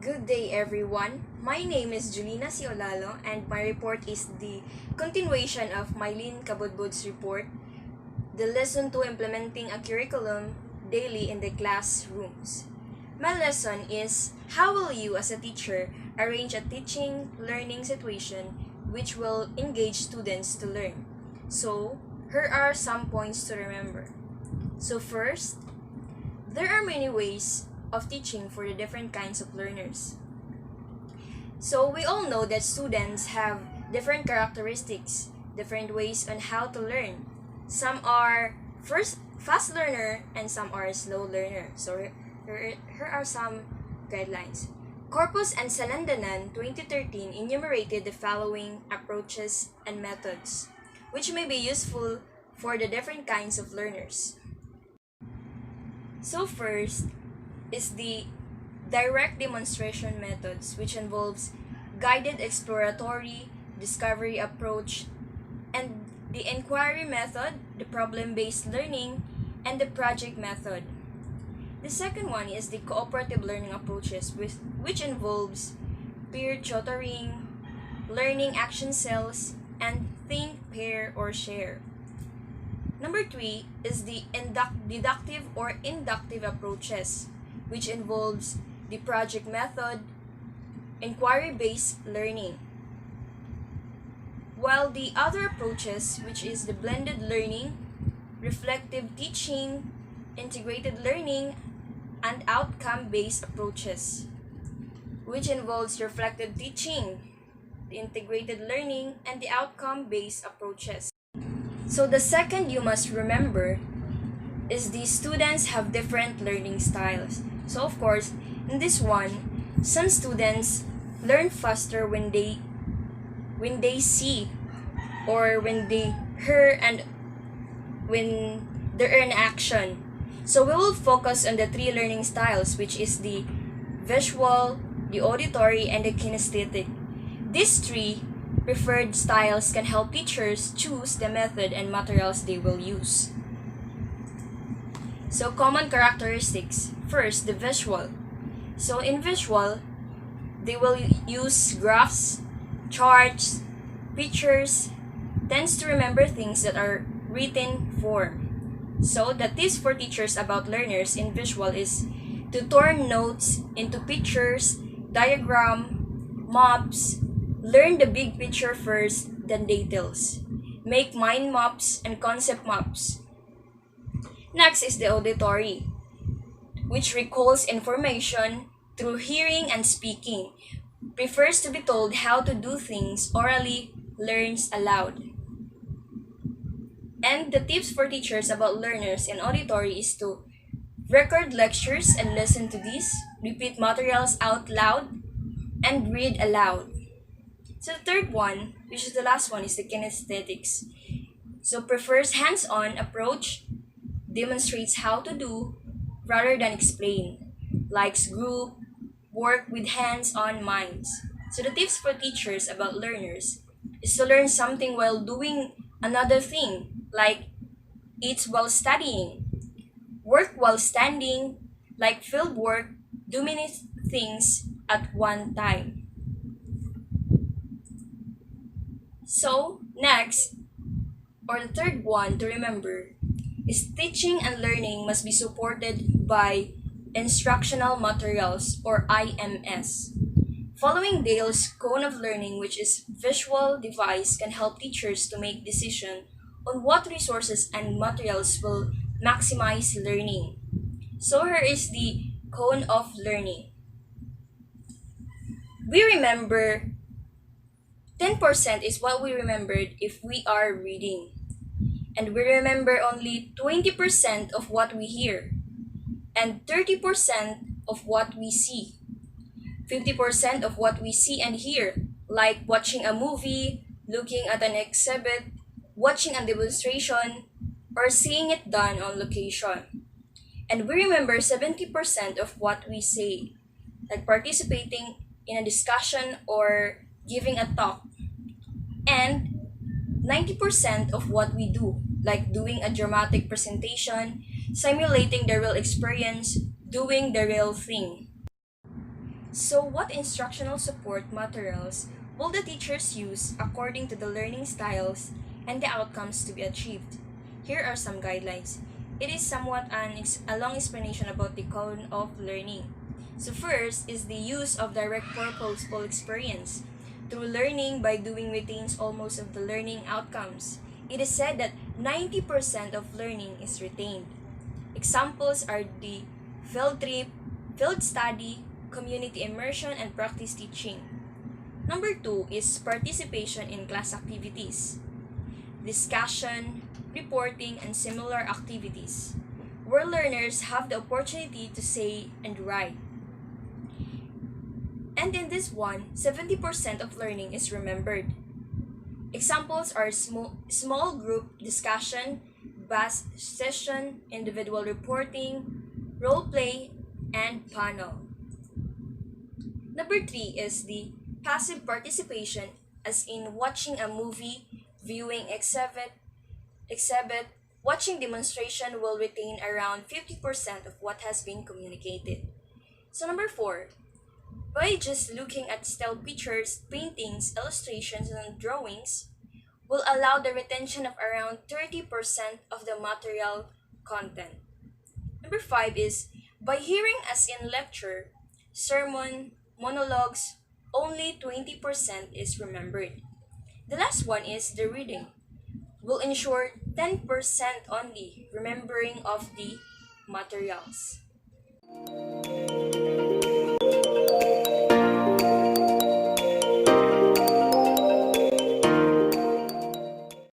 Good day, everyone. My name is Julina Ciolalo, and my report is the continuation of Mylene Kabudbud's report, the lesson to implementing a curriculum daily in the classrooms. My lesson is how will you, as a teacher, arrange a teaching learning situation which will engage students to learn? So, here are some points to remember. So, first, there are many ways of teaching for the different kinds of learners. So we all know that students have different characteristics, different ways on how to learn. Some are first fast learner and some are slow learner. So here are some guidelines. Corpus and Salandanan 2013 enumerated the following approaches and methods, which may be useful for the different kinds of learners. So first is the direct demonstration methods, which involves guided exploratory discovery approach, and the inquiry method, the problem-based learning, and the project method. The second one is the cooperative learning approaches, which involves peer tutoring, learning action cells, and think, pair, or share. Number 3 is the deductive or inductive approaches, which involves the project method, inquiry-based learning. While the other approaches, which is the blended learning, reflective teaching, integrated learning, and outcome-based approaches, which involves reflective teaching, the integrated learning, and the outcome-based approaches. So the second you must remember is the students have different learning styles. So of course, in this one, some students learn faster when they see or when they hear and when they're in action. So we will focus on the three learning styles, which is the visual, the auditory, and the kinesthetic. These three preferred styles can help teachers choose the method and materials they will use. So common characteristics. First, the visual. So in visual, they will use graphs, charts, pictures, tends to remember things that are written form. So the tips for teachers about learners in visual is to turn notes into pictures, diagram, maps, learn the big picture first, then details. Make mind maps and concept maps. Next is the auditory, which recalls information through hearing and speaking, prefers to be told how to do things orally, learns aloud. And the tips for teachers about learners in auditory is to record lectures and listen to these, repeat materials out loud, and read aloud. So the third one, which is the last one, is the kinesthetics. So prefers hands-on approach, demonstrates how to do rather than explain, likes group, work with hands-on minds. So the tips for teachers about learners is to learn something while doing another thing, like eat while studying, work while standing, like field work, do many things at one time. So next, or the third one to remember, is teaching and learning must be supported by instructional materials or IMS. Following Dale's cone of learning, which is visual device, can help teachers to make decision on what resources and materials will maximize learning. So here is the cone of learning. We remember 10% is what we remembered if we are reading. And we remember only 20% of what we hear, and 30% of what we see. 50% of what we see and hear, like watching a movie, looking at an exhibit, watching a demonstration, or seeing it done on location. And we remember 70% of what we say, like participating in a discussion or giving a talk. And 90% of what we do, like doing a dramatic presentation, simulating the real experience, doing the real thing. So, what instructional support materials will the teachers use according to the learning styles and the outcomes to be achieved? Here are some guidelines. It is somewhat a long explanation about the cone of learning. So, first is the use of direct purposeful experience. Through learning by doing retains almost of the learning outcomes. It is said that 90% of learning is retained. Examples are the field trip, field study, community immersion, and practice teaching. Number two is participation in class activities, discussion, reporting, and similar activities, where learners have the opportunity to say and write. And in this one, 70% of learning is remembered. Examples are small group discussion, bus session, individual reporting, role play, and panel. Number three is the passive participation, as in watching a movie, viewing exhibit, watching demonstration will retain around 50% of what has been communicated. So number four, by just looking at still pictures, paintings, illustrations, and drawings, will allow the retention of around 30% of the material content. Number five is by hearing as in lecture, sermon, monologues, only 20% is remembered. The last one is the reading. Will ensure 10% only remembering of the materials.